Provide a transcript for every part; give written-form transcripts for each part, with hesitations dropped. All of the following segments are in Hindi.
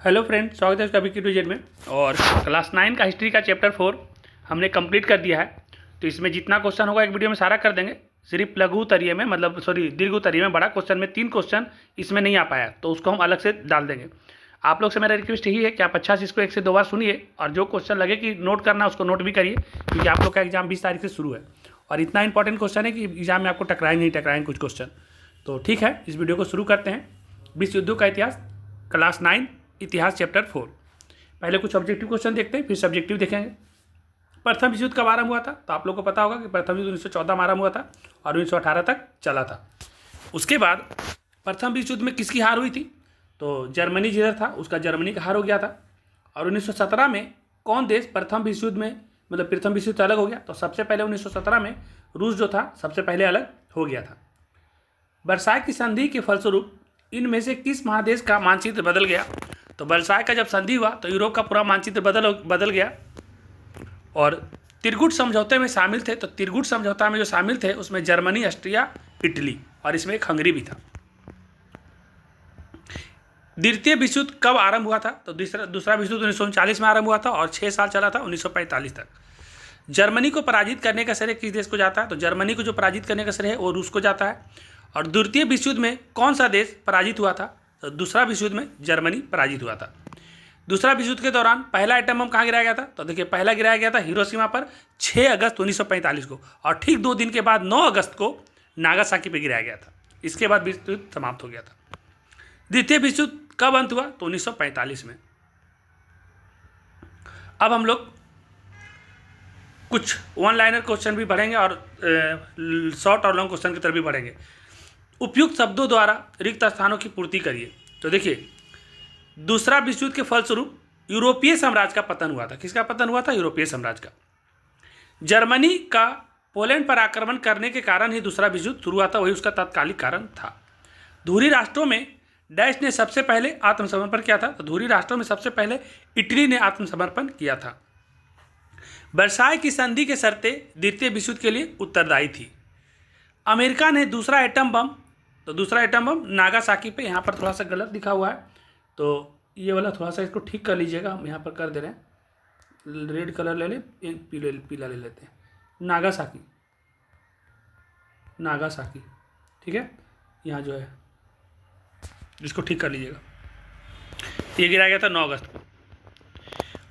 हेलो फ्रेंड, स्वागत है कभी की ट्यूजन में। और क्लास 9 का हिस्ट्री का चैप्टर 4 हमने कंप्लीट कर दिया है। तो इसमें जितना क्वेश्चन होगा एक वीडियो में सारा कर देंगे। सिर्फ लघु उत्तरीय में दीर्घ उत्तरीय में बड़ा क्वेश्चन में 3 क्वेश्चन इसमें नहीं आ पाया, तो उसको हम अलग से डाल देंगे। आप लोग से मेरा रिक्वेस्ट यही है कि आप अच्छा से इसको 1 से 2 बार सुनिए, और जो क्वेश्चन लगे कि नोट करना उसको नोट भी करिए, क्योंकि आप लोग का एग्जाम 20 तारीख से शुरू है और इतना इंपॉर्टेंट क्वेश्चन है कि एग्जाम में आपको टकराएंगे कुछ क्वेश्चन। तो ठीक है, इस वीडियो को शुरू करते हैं। विश्व युद्धों का इतिहास, क्लास 9 इतिहास चैप्टर 4। पहले कुछ ऑब्जेक्टिव क्वेश्चन देखते हैं, फिर सब्जेक्टिव देखेंगे। प्रथम विश्व युद्ध कब आरंभ हुआ था? तो आप लोग को पता होगा कि प्रथम युद्ध 1914 में आरंभ हुआ था और 1918 तक चला था। उसके बाद प्रथम विश्व युद्ध में किसकी हार हुई थी? तो जर्मनी जिधर था उसका जर्मनी का हार हो गया था। और 1917 में कौन देश प्रथम विश्व युद्ध में प्रथम विश्व युद्ध अलग हो गया? तो सबसे पहले 1917 में रूस जो था सबसे पहले अलग हो गया था। वर्साय की संधि के फलस्वरूप इनमें से किस महादेश का मानचित्र बदल गया? तो वर्साय का जब संधि हुआ तो यूरोप का पूरा मानचित्र बदल गया। और त्रिगुट समझौते में शामिल थे, तो त्रिगुट समझौता में जो शामिल थे उसमें जर्मनी, ऑस्ट्रिया, इटली और इसमें एक हंगरी भी था। द्वितीय विश्व युद्ध कब आरंभ हुआ था? तो दूसरा विश्व युद्ध 1939 में आरंभ हुआ था और 6 साल चला था, 1945 तक। जर्मनी को पराजित करने का श्रेय किस देश को जाता है? तो जर्मनी को जो पराजित करने का श्रेय है वो रूस को जाता है। और द्वितीय विश्व युद्ध में कौन सा देश पराजित हुआ था? तो दूसरा विश्व युद्ध में जर्मनी पराजित हुआ था। दूसरा विश्व युद्ध के दौरान पहला एटम बम कहाँ गिराया गया था? तो देखिए, पहला गिराया गया था हिरोशिमा पर 6 अगस्त 1945 को, और ठीक 2 दिन के बाद 9 अगस्त को नागासाकी पर गिराया गया था। इसके बाद विश्व युद्ध समाप्त हो गया था। द्वितीय विश्व युद्ध कब अंत हुआ? तो 1945 में। अब हम लोग कुछ वन लाइनर क्वेश्चन भी पढ़ेंगे और शॉर्ट और लॉन्ग क्वेश्चन की तरफ भी बढ़ेंगे। उपयुक्त शब्दों द्वारा रिक्त स्थानों की पूर्ति करिए। तो देखिए, दूसरा विश्व युद्ध के फलस्वरूप यूरोपीय साम्राज्य का पतन हुआ था। किसका पतन हुआ था? यूरोपीय साम्राज्य का। जर्मनी का पोलैंड पर आक्रमण करने के कारण ही दूसरा विश्व युद्ध शुरू हुआ था, वही उसका तात्कालिक कारण था। धुरी राष्ट्रों में डैश ने सबसे पहले आत्मसमर्पण किया था? तो धुरी राष्ट्रों में सबसे पहले इटली ने आत्मसमर्पण किया था। वर्साय की संधि के शर्तें द्वितीय विश्व युद्ध के लिए उत्तरदायी थी। अमेरिका ने दूसरा एटम बम, तो दूसरा एटम बम नागासाकी पे, यहाँ पर थोड़ा सा गलत लिखा हुआ है, तो ये वाला थोड़ा सा इसको ठीक कर लीजिएगा। हम यहाँ पर कर दे रहे हैं, रेड कलर ले लें, पीला ले लेते हैं। नागासाकी, ठीक है, यहाँ जो है इसको ठीक कर लीजिएगा। ये गिराया गया था 9 अगस्त को।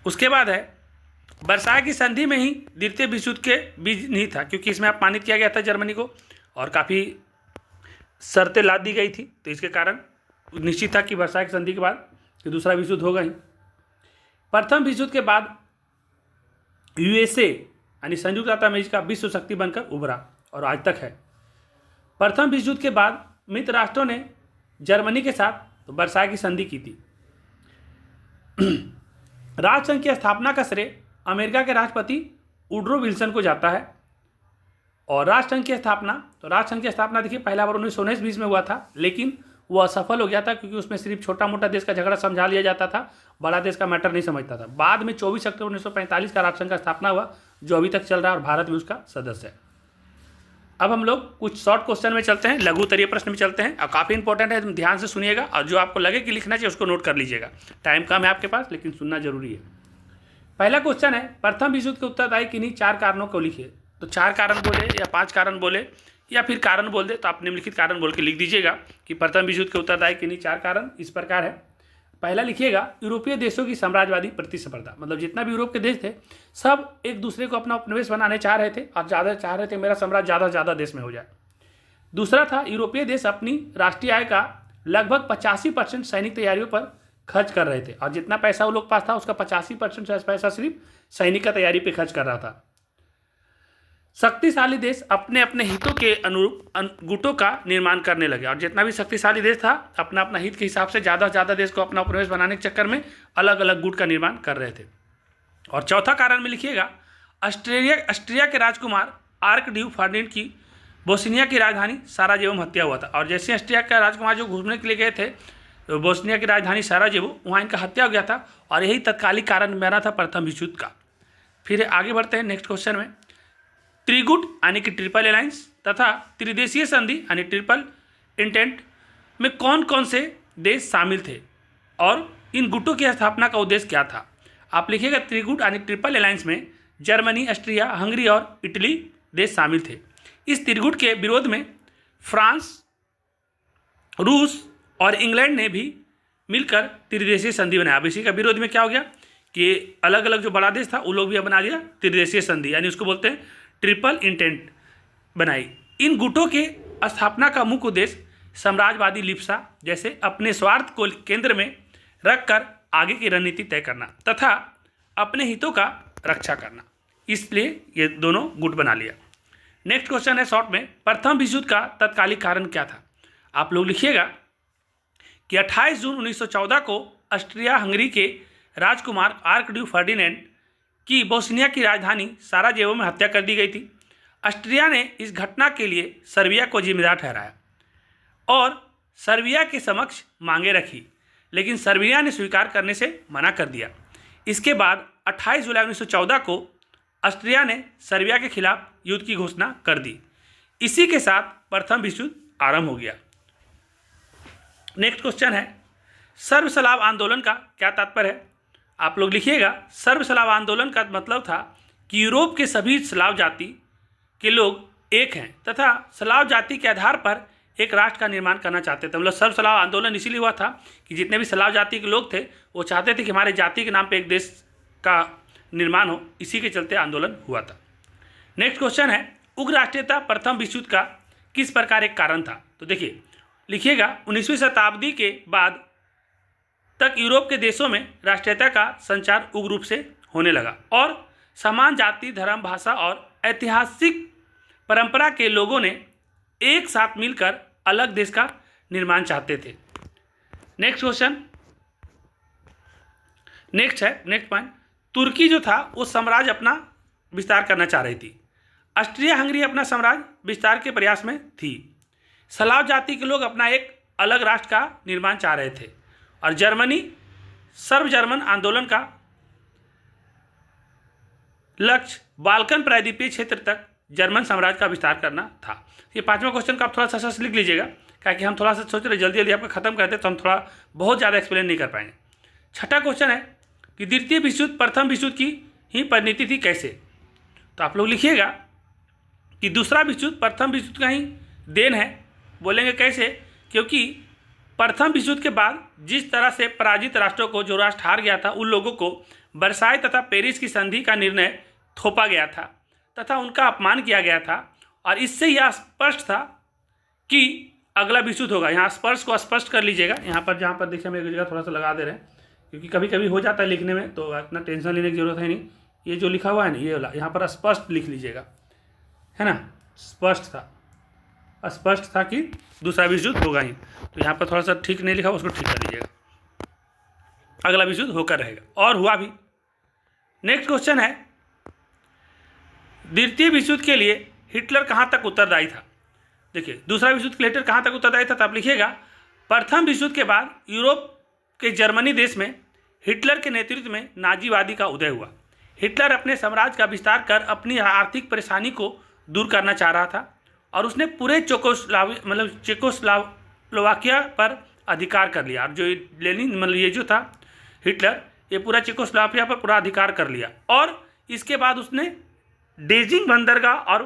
उसके बाद है वर्साय की संधि में ही द्वितीय विश्व युद्ध के बीज नहीं था, क्योंकि इसमें अपमानित किया गया था जर्मनी को और काफ़ी शर्तें लाद दी गई थी, तो इसके कारण निश्चित था कि वर्साय की संधि के बाद कि दूसरा विश्व युद्ध होगा ही। प्रथम विश्व युद्ध के बाद यूएसए यानी संयुक्त राज्य अमेरिका विश्व शक्ति बनकर उभरा और आज तक है। प्रथम विश्व युद्ध के बाद मित्र राष्ट्रों ने जर्मनी के साथ वर्साय की संधि की थी। राष्ट्रसंघ की स्थापना का श्रेय अमेरिका के राष्ट्रपति वुडरो विल्सन को जाता है। और राष्ट्रसंघ की स्थापना देखिए, पहला बार 1919-20 में हुआ था, लेकिन वो असफल हो गया था, क्योंकि उसमें सिर्फ छोटा मोटा देश का झगड़ा समझा लिया जाता था, बड़ा देश का मैटर नहीं समझता था। बाद में 24 अक्टूबर 1945 का राष्ट्रसंघ का स्थापना हुआ, जो अभी तक चल रहा है और भारत भी उसका सदस्य है। अब हम लोग कुछ शॉर्ट क्वेश्चन में चलते हैं, लघु उत्तरीय प्रश्न में चलते हैं, और काफ़ी इंपॉर्टेंट है, तुम ध्यान से सुनिएगा, और जो आपको लगे कि लिखना चाहिए उसको नोट कर लीजिएगा। टाइम कम है आपके पास, लेकिन सुनना जरूरी है। पहला क्वेश्चन है, प्रथम विश्व युद्ध के उत्तरदायी किन्हीं 4 कारणों को लिखिए। तो 4 कारण बोले या 5 कारण बोले या फिर कारण बोल दे, तो आप निम्नलिखित कारण बोल के लिख दीजिएगा कि प्रथम विश्व युद्ध के उत्तरदायी किन्हीं 4 कारण इस प्रकार है। पहला लिखिएगा, यूरोपीय देशों की साम्राज्यवादी प्रतिस्पर्धा, मतलब जितना भी यूरोप के देश थे सब एक दूसरे को अपना उपनिवेश बनाने चाह रहे थे और ज़्यादा चाह रहे थे मेरा साम्राज्य ज़्यादा से ज़्यादा देश में हो जाए। दूसरा था, यूरोपीय देश अपनी राष्ट्रीय आय का लगभग 85% सैनिक तैयारियों पर खर्च कर रहे थे, और जितना पैसा वो लोग पास था उसका 85% पैसा सिर्फ सैनिक का तैयारी पे खर्च कर रहा था। शक्तिशाली देश अपने अपने हितों के अनुरूप गुटों का निर्माण करने लगे, और जितना भी शक्तिशाली देश था अपना अपना हित के हिसाब से ज़्यादा से ज़्यादा देश को अपना उपनिवेश बनाने के चक्कर में अलग अलग गुट का निर्माण कर रहे थे। और चौथा कारण में लिखिएगा, ऑस्ट्रिया के राजकुमार आर्कड्यूक फर्डिनेंड की बोस्निया की राजधानी साराजेवो में हत्या हुआ था। और जैसे ऑस्ट्रिया का राजकुमार जो घूमने के लिए गए थे तो बोस्निया की राजधानी साराजेवो, वहाँ इनका हत्या हो गया था, और यही तत्कालिक कारण बना था प्रथम विश्व युद्ध का। फिर आगे बढ़ते हैं नेक्स्ट क्वेश्चन में। त्रिगुट यानी कि ट्रिपल अलायंस तथा त्रिदेशीय संधि यानी ट्रिपल इंटेंट में कौन कौन से देश शामिल थे और इन गुटों की स्थापना का उद्देश्य क्या था? आप लिखिएगा त्रिगुट यानी ट्रिपल अलायंस में जर्मनी, ऑस्ट्रिया, हंगरी और इटली देश शामिल थे। इस त्रिगुट के विरोध में फ्रांस, रूस और इंग्लैंड ने भी मिलकर त्रिदेशीय संधि बनाया। अब इसी का विरोध में क्या हो गया कि अलग अलग जो बड़ा देश था वो लोग भी बना दिया त्रिदेशीय संधि, यानी उसको बोलते हैं ट्रिपल इंटेंट बनाई। इन गुटों के स्थापना का मुख्य उद्देश्य साम्राज्यवादी लिप्सा जैसे अपने स्वार्थ को केंद्र में रखकर आगे की रणनीति तय करना तथा अपने हितों का रक्षा करना, इसलिए ये दोनों गुट बना लिया। नेक्स्ट क्वेश्चन है शॉर्ट में, प्रथम विश्व युद्ध का तत्कालिक कारण क्या था? आप लोग लिखिएगा कि 28 जून 1914 को ऑस्ट्रिया हंगरी के राजकुमार आर्कड्यूक फर्डिनेंड की बोस्निया की राजधानी साराजेवो में हत्या कर दी गई थी। ऑस्ट्रिया ने इस घटना के लिए सर्बिया को जिम्मेदार ठहराया और सर्बिया के समक्ष मांगे रखी, लेकिन सर्बिया ने स्वीकार करने से मना कर दिया। इसके बाद 28 जुलाई 1914 को ऑस्ट्रिया ने सर्बिया के खिलाफ युद्ध की घोषणा कर दी। इसी के साथ प्रथम विश्व युद्ध आरंभ हो गया। नेक्स्ट क्वेश्चन है, सर्व स्लाव आंदोलन का क्या तात्पर्य है? आप लोग लिखिएगा सर्व स्लाव आंदोलन का मतलब था कि यूरोप के सभी स्लाव जाति के लोग एक हैं तथा स्लाव जाति के आधार पर एक राष्ट्र का निर्माण करना चाहते थे। मतलब सर्व स्लाव आंदोलन इसीलिए हुआ था कि जितने भी स्लाव जाति के लोग थे वो चाहते थे कि हमारे जाति के नाम पे एक देश का निर्माण हो, इसी के चलते आंदोलन हुआ था। नेक्स्ट क्वेश्चन है, उग्र राष्ट्रीयता प्रथम विश्व युद्ध का किस प्रकार एक कारण था? तो देखिए लिखिएगा 19वीं शताब्दी के बाद तक यूरोप के देशों में राष्ट्रीयता का संचार उग्र रूप से होने लगा और समान जाति, धर्म, भाषा और ऐतिहासिक परंपरा के लोगों ने एक साथ मिलकर अलग देश का निर्माण चाहते थे। नेक्स्ट क्वेश्चन, नेक्स्ट पॉइंट, तुर्की जो था वो साम्राज्य अपना विस्तार करना चाह रही थी। ऑस्ट्रिया हंगरी अपना साम्राज्य विस्तार के प्रयास में थी। स्लाव जाति के लोग अपना एक अलग राष्ट्र का निर्माण चाह रहे थे और जर्मनी सर्व जर्मन आंदोलन का लक्ष्य बाल्कन प्रायद्वीपीय क्षेत्र तक जर्मन साम्राज्य का विस्तार करना था। ये पांचवा क्वेश्चन का आप थोड़ा सा लिख लीजिएगा, क्योंकि हम थोड़ा सा सोच रहे जल्दी जल्दी आपको खत्म करते तो हम थोड़ा बहुत ज़्यादा एक्सप्लेन नहीं कर पाएंगे। छठा क्वेश्चन है कि द्वितीय विश्व युद्ध प्रथम विश्व युद्ध की ही परिणति थी कैसे? तो आप लोग लिखिएगा कि दूसरा विश्व युद्ध प्रथम विश्व युद्ध का ही देन है। बोलेंगे कैसे? क्योंकि प्रथम विश्व युद्ध के बाद जिस तरह से पराजित राष्ट्रों को, जो राष्ट्र हार गया था, उन लोगों को वर्साई तथा पेरिस की संधि का निर्णय थोपा गया था तथा उनका अपमान किया गया था और इससे यह स्पष्ट था कि अगला विश्व युद्ध होगा। यहाँ स्पर्श को स्पष्ट कर लीजिएगा, यहाँ पर जहाँ पर देखिए हम एक जगह थोड़ा सा लगा दे रहे हैं, क्योंकि कभी कभी हो जाता है लिखने में, तो इतना टेंशन लेने की जरूरत है नहीं। ये जो लिखा हुआ है ना, ये वाला यहाँ पर स्पष्ट लिख लीजिएगा, है ना, स्पष्ट था कि दूसरा विश्व युद्ध होगा ही। तो यहाँ पर थोड़ा सा ठीक नहीं लिखा, उसको ठीक कर लीजिएगा, अगला विश्व युद्ध होकर रहेगा और हुआ भी। नेक्स्ट क्वेश्चन है, द्वितीय विश्व युद्ध के लिए हिटलर कहाँ तक उत्तरदायी था? देखिए दूसरा विश्व युद्ध के लिए हिटलर कहाँ तक उत्तरदायी था? तो आप लिखिएगा प्रथम विश्व युद्ध के बाद यूरोप के जर्मनी देश में हिटलर के नेतृत्व में नाजीवादी का उदय हुआ। हिटलर अपने साम्राज्य का विस्तार कर अपनी आर्थिक परेशानी को दूर करना चाह रहा था और उसने पूरे चेकोस्लोवाकिया पर अधिकार कर लिया। और जो लेनिन मतलब ये जो था हिटलर, ये पूरा चेकोस्लोवाकिया पर पूरा अधिकार कर लिया और इसके बाद उसने डेजिंग बंदरगाह और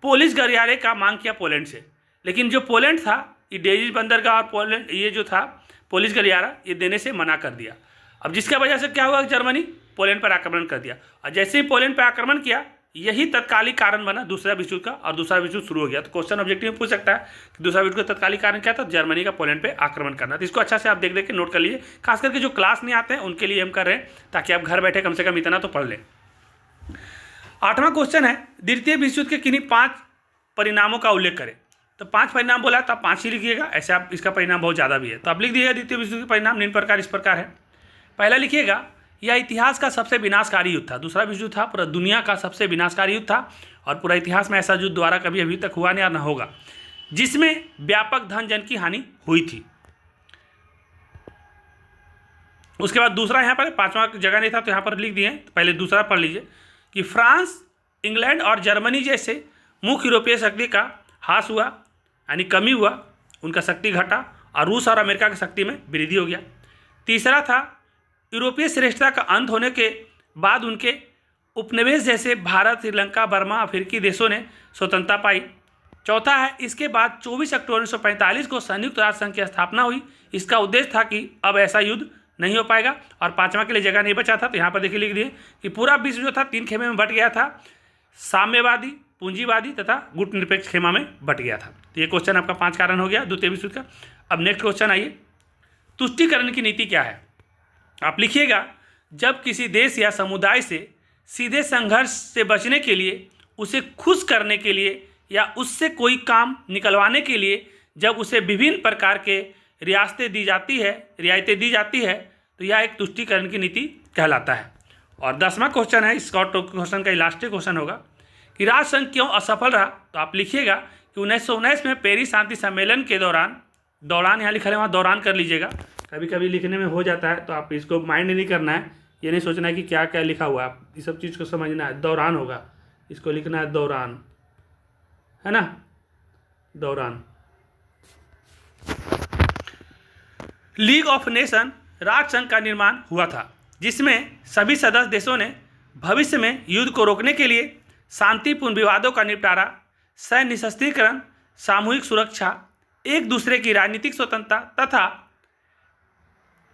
पोलिश गलियारे का मांग किया पोलैंड से। लेकिन जो पोलैंड था, ये डेजिंग बंदरगाह और पोलैंड, ये जो था पोलिश गलियारा, ये देने से मना कर दिया। अब जिसके वजह से क्या हुआ, जर्मनी पोलैंड पर आक्रमण कर दिया और जैसे ही पोलैंड पर आक्रमण किया, यही तत्कालिक कारण बना दूसरा विश्व युद्ध का और दूसरा विश्व युद्ध शुरू हो गया। तो क्वेश्चन ऑब्जेक्टिव में पूछ सकता है कि दूसरा विश्व युद्ध का तत्कालिक कारण क्या था? जर्मनी का पोलैंड पे आक्रमण करना। तो इसको अच्छा से आप देख देख के नोट कर लीजिए, खास करके जो क्लास नहीं आते हैं उनके लिए हम कर रहे हैं, ताकि आप घर बैठे कम से कम इतना तो पढ़ लें। आठवां क्वेश्चन है, द्वितीय विश्व युद्ध के किन्हीं 5 परिणामों का उल्लेख करें। तो 5 परिणाम बोला तो आप 5 ही लिखिएगा, ऐसे आप इसका परिणाम बहुत ज़्यादा भी है तो आप लिख दीजिएगा द्वितीय विश्व युद्ध के परिणाम निम्न प्रकार इस प्रकार है। पहला लिखिएगा, यह इतिहास का सबसे विनाशकारी युद्ध था। दूसरा विश्व युद्ध था पूरा दुनिया का सबसे विनाशकारी युद्ध था और पूरा इतिहास में ऐसा युद्ध द्वारा कभी अभी तक हुआ नहीं और न होगा, जिसमें व्यापक धन जन की हानि हुई थी। उसके बाद दूसरा, यहाँ पर 5वां जगह नहीं था तो यहाँ पर लिख दिए, तो पहले दूसरा पढ़ लीजिए कि फ्रांस, इंग्लैंड और जर्मनी जैसे मुख्य यूरोपीय शक्ति का ह्रास हुआ, यानी कमी हुआ, उनका शक्ति घटा और रूस और अमेरिका की शक्ति में वृद्धि हो गया। तीसरा था यूरोपीय श्रेष्ठता का अंत होने के बाद उनके उपनिवेश जैसे भारत, श्रीलंका, बर्मा, अफ्रीकी देशों ने स्वतंत्रता पाई। चौथा है इसके बाद 24 अक्टूबर 1945 को संयुक्त राष्ट्र संघ की स्थापना हुई। इसका उद्देश्य था कि अब ऐसा युद्ध नहीं हो पाएगा। और पांचवा के लिए जगह नहीं बचा था, तो यहाँ पर देखिए लिख दिए कि पूरा विश्व जो था 3 खेमे में बट गया था, साम्यवादी, पूंजीवादी तथा गुट निरपेक्ष खेमा में बट गया था। तो ये क्वेश्चन आपका 5 कारण हो गया द्वितीय विश्व युद्ध का। अब नेक्स्ट क्वेश्चन आइए, तुष्टीकरण की नीति क्या है? आप लिखिएगा, जब किसी देश या समुदाय से सीधे संघर्ष से बचने के लिए, उसे खुश करने के लिए या उससे कोई काम निकलवाने के लिए जब उसे विभिन्न प्रकार के रियायतें दी जाती है तो यह एक तुष्टीकरण की नीति कहलाता है। और 10वां क्वेश्चन है, इस क्वेश्चन का लास्ट क्वेश्चन होगा कि राष्ट्रसंघ क्यों असफल रहा? तो आप लिखिएगा कि 1919 में पेरिस शांति सम्मेलन के दौरान यहाँ लिखा है, वहाँ दौरान कर लीजिएगा, कभी कभी लिखने में हो जाता है, तो आप इसको माइंड नहीं करना है, ये नहीं सोचना है कि क्या क्या लिखा हुआ है, आप इस सब चीज़ को समझना है। दौरान होगा, इसको लिखना है दौरान, है ना, दौरान। लीग ऑफ नेशन राष्ट्रसंघ का निर्माण हुआ था, जिसमें सभी सदस्य देशों ने भविष्य में युद्ध को रोकने के लिए शांतिपूर्ण विवादों का निपटारा, सैन्य निशस्त्रीकरण, सामूहिक सुरक्षा, एक दूसरे की राजनीतिक स्वतंत्रता तथा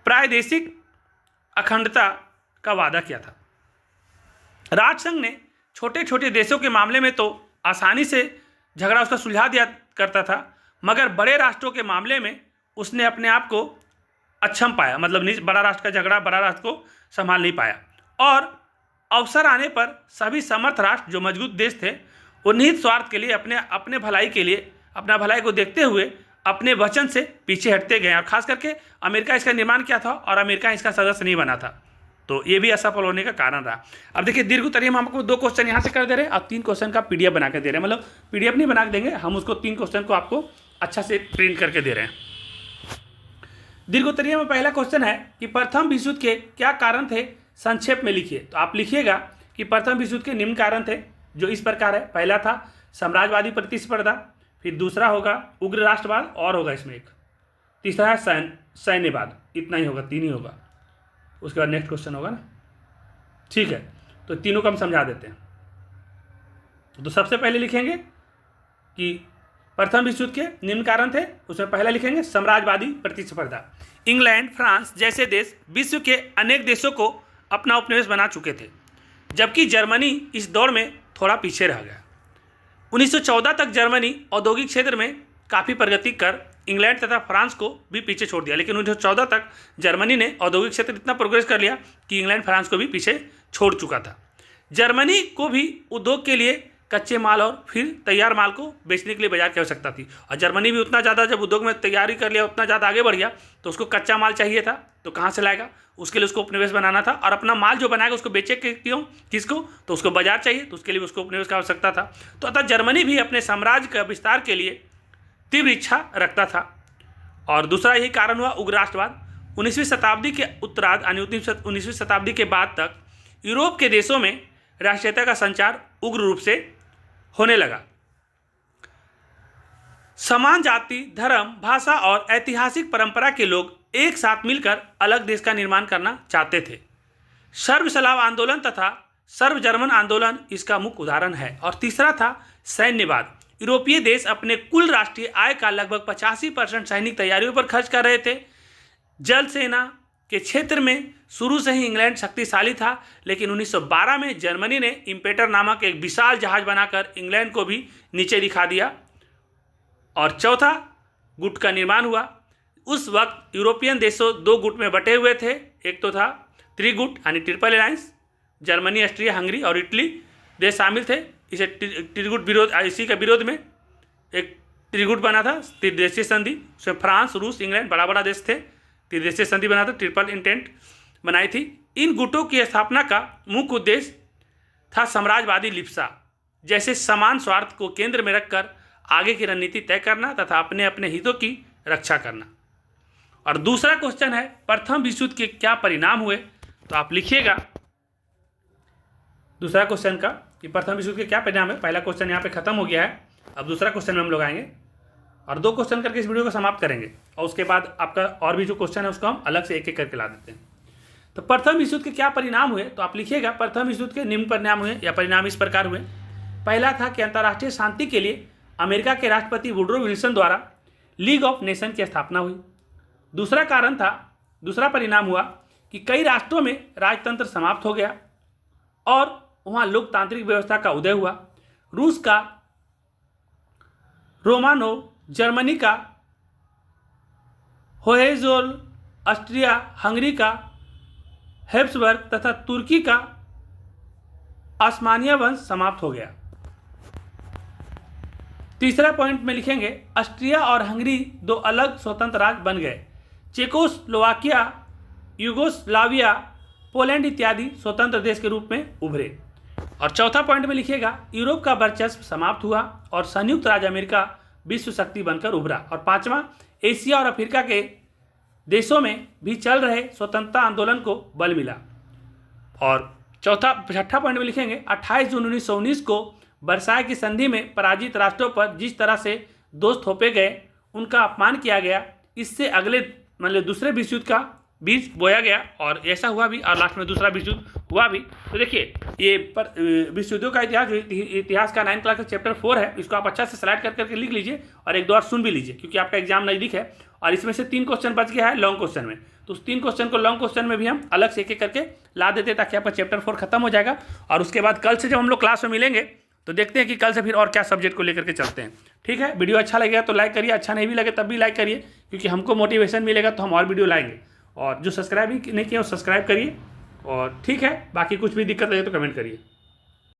प्रादेशिक अखंडता का वादा किया था। राष्ट्रसंघ ने छोटे छोटे देशों के मामले में तो आसानी से झगड़ा उसका सुलझा दिया करता था, मगर बड़े राष्ट्रों के मामले में उसने अपने आप को अक्षम पाया, मतलब बड़ा राष्ट्र का झगड़ा बड़ा राष्ट्र को संभाल नहीं पाया। और अवसर आने पर सभी समर्थ राष्ट्र जो मजबूत देश थे, वो निहित स्वार्थ के लिए अपने भलाई के लिए, अपना भलाई को देखते हुए अपने वचन से पीछे हटते गए। और खास करके अमेरिका इसका निर्माण किया था और अमेरिका इसका सदस्य नहीं बना था, तो ये भी असफल होने का कारण रहा। अब देखिए दीर्घ उत्तरीय में हमको 2 क्वेश्चन यहाँ से कर दे रहे हैं और 3 क्वेश्चन का PDF बना के दे रहे हैं, मतलब PDF नहीं बना के देंगे हम, उसको 3 क्वेश्चन को आपको अच्छा से प्रिंट करके दे रहे हैं। दीर्घ उत्तरीय में पहला क्वेश्चन है कि प्रथम विश्व युद्ध के क्या कारण थे, संक्षेप में लिखिए। तो आप लिखिएगा कि प्रथम विश्व युद्ध के निम्न कारण थे, जो इस प्रकार है। पहला था साम्राज्यवादी प्रतिस्पर्धा, फिर दूसरा होगा उग्र राष्ट्रवाद, और होगा इसमें एक तीसरा है सैन्यवाद। इतना ही होगा, 3 ही होगा। उसके बाद नेक्स्ट क्वेश्चन होगा ना, ठीक है। तो तीनों को हम समझा देते हैं। तो सबसे पहले लिखेंगे कि प्रथम विश्व युद्ध के निम्न कारण थे, उसमें पहला लिखेंगे साम्राज्यवादी प्रतिस्पर्धा। इंग्लैंड, फ्रांस जैसे देश विश्व के अनेक देशों को अपना उपनिवेश बना चुके थे, जबकि जर्मनी इस दौड़ में थोड़ा पीछे रह गया। 1914 तक जर्मनी औद्योगिक क्षेत्र में काफ़ी प्रगति कर इंग्लैंड तथा फ्रांस को भी पीछे छोड़ दिया, लेकिन 1914 तक जर्मनी ने औद्योगिक क्षेत्र इतना प्रोग्रेस कर लिया कि इंग्लैंड फ्रांस को भी पीछे छोड़ चुका था। जर्मनी को भी उद्योग के लिए कच्चे माल और फिर तैयार माल को बेचने के लिए बाजार की आवश्यकता थी, और जर्मनी भी उतना ज़्यादा जब उद्योग में तैयारी कर लिया, उतना ज़्यादा आगे बढ़ गया, तो उसको कच्चा माल चाहिए था, तो कहाँ से लाएगा? उसके लिए उसको उपनिवेश बनाना था, और अपना माल जो बनाएगा उसको बेचे क्यों, किसको? तो उसको बाजार चाहिए, तो उसके लिए उसको उपनिवेश की आवश्यकता था। तो अतः जर्मनी भी अपने साम्राज्य का विस्तार के लिए तीव्र इच्छा रखता था। और दूसरा यही कारण हुआ उग्र राष्ट्रवाद। 19वीं शताब्दी के उत्तरार्ध यानी 19वीं शताब्दी के बाद तक यूरोप के देशों में राष्ट्रीयता का संचार उग्र रूप से होने लगा। समान जाति, धर्म, भाषा और ऐतिहासिक परंपरा के लोग एक साथ मिलकर अलग देश का निर्माण करना चाहते थे। सर्व स्लाव आंदोलन तथा सर्व जर्मन आंदोलन इसका मुख्य उदाहरण है। और तीसरा था सैन्यवाद। यूरोपीय देश अपने कुल राष्ट्रीय आय का लगभग 85% सैनिक तैयारियों पर खर्च कर रहे थे। जल सेना के क्षेत्र में शुरू से ही इंग्लैंड शक्तिशाली था, लेकिन 1912 में जर्मनी ने इम्पेटर नामक एक विशाल जहाज बनाकर इंग्लैंड को भी नीचे दिखा दिया। और चौथा गुट का निर्माण हुआ। उस वक्त यूरोपियन देशों 2 गुट में बटे हुए थे। एक तो था त्रिगुट यानी triple alliance, Germany, Austria, Hungary और इटली देश शामिल थे। इसे त्रिगुट विरोध, इसी के विरोध में एक त्रिगुट बना था, त्रिदेशीय संधि। उसमें फ्रांस, रूस, इंग्लैंड बड़ा बड़ा देश थे। त्रिदेशीय संधि बना था, ट्रिपल इंटेंट बनाई थी। इन गुटों की स्थापना का मुख्य उद्देश्य था साम्राज्यवादी लिप्सा जैसे समान स्वार्थ को केंद्र में रखकर आगे की रणनीति तय करना तथा अपने अपने हितों की रक्षा करना। और दूसरा क्वेश्चन है प्रथम विश्व युद्ध के क्या परिणाम हुए? तो आप लिखिएगा दूसरा क्वेश्चन का कि प्रथम विश्व युद्ध के क्या परिणाम है। पहला क्वेश्चन यहाँ पे खत्म हो गया है, अब दूसरा क्वेश्चन में हम लोग आएंगे। और 2 क्वेश्चन करके इस वीडियो को समाप्त करेंगे और उसके बाद आपका और भी जो क्वेश्चन है उसको हम अलग से एक एक करके ला देते हैं। तो प्रथम विश्व युद्ध के क्या परिणाम हुए, तो आप लिखिएगा प्रथम विश्व युद्ध के निम्न परिणाम हुए या परिणाम इस प्रकार हुए। पहला था कि अंतर्राष्ट्रीय शांति के लिए अमेरिका के राष्ट्रपति वुडरो विल्सन द्वारा लीग ऑफ नेशन की स्थापना हुई। दूसरा परिणाम हुआ कि कई राष्ट्रों में राजतंत्र समाप्त हो गया और वहाँ लोकतांत्रिक व्यवस्था का उदय हुआ। रूस का रोमानोव, जर्मनी का होहेंजोन, ऑस्ट्रिया हंगरी का हैब्सबर्ग तथा तुर्की का ऑस्मानिया वंश समाप्त हो गया। तीसरा पॉइंट में लिखेंगे ऑस्ट्रिया और हंगरी 2 अलग स्वतंत्र राज्य बन गए। चेकोस्लोवाकिया, यूगोस्लाविया, पोलैंड इत्यादि स्वतंत्र देश के रूप में उभरे। और चौथा पॉइंट में लिखिएगा यूरोप का वर्चस्व समाप्त हुआ और संयुक्त राज्य अमेरिका विश्व शक्ति बनकर उभरा। और पांचवा, एशिया और अफ्रीका के देशों में भी चल रहे स्वतंत्रता आंदोलन को बल मिला। और छठा पॉइंट में लिखेंगे 28 जून 1919 को वर्साय की संधि में पराजित राष्ट्रों पर जिस तरह से दोष थोपे गए, उनका अपमान किया गया, इससे अगले मतलब दूसरे विश्व युद्ध का बीज बोया गया और ऐसा हुआ भी और लास्ट में दूसरा विश्व युद्ध हुआ भी। तो देखिए ये विश्व युद्धों का इतिहास का 9th क्लास का चैप्टर 4 है, इसको आप अच्छा से स्लाइड कर करके लिख लीजिए और एक दो बार सुन भी लीजिए क्योंकि आपका एग्जाम नज़दीक है। और इसमें से 3 क्वेश्चन बच गया है लॉन्ग क्वेश्चन में, तो उस 3 क्वेश्चन को लॉन्ग क्वेश्चन में भी हम अलग से एक करके ला देते ताकि आपका चैप्टर 4 खत्म हो जाएगा। और उसके बाद कल से जब हम लोग क्लास में मिलेंगे तो देखते हैं कि कल से फिर और क्या सब्जेक्ट को लेकर के चलते हैं। ठीक है, वीडियो अच्छा लगेगा तो लाइक करिए, अच्छा नहीं भी लगे तब भी लाइक करिए क्योंकि हमको मोटिवेशन मिलेगा तो हम और वीडियो लाएंगे। और जो सब्सक्राइब नहीं किया वो सब्सक्राइब करिए। और ठीक है, बाकी कुछ भी दिक्कत लगे तो कमेंट करिए।